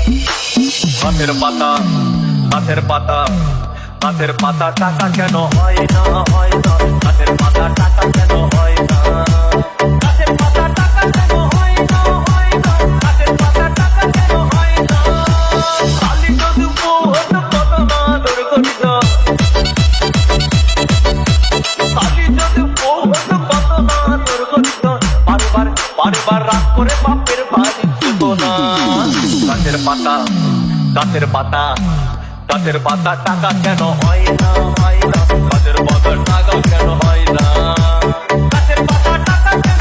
গাছের পাতা গাছের পাতা গাছের পাতা টাকা কেন হয় না হয় না গাছের পাতা টাকা কেন হয় না গাছের পাতা টাকা কেন হয় না হয় না গাছের পাতা টাকা কেন হয় না খালি যদি বহুত কত না দুর্গন্ধ খালি যদি বহুত কত না দুর্গন্ধ বারবার বারবার রাগ করে বাপের বাড়ি যেত না গাছের পাতা গাছের পাতা গাছের পাতা টাকা কেন হয় না হয় না গাছের পাতা টাকা কেন হয় না গাছের পাতা টাকা কেন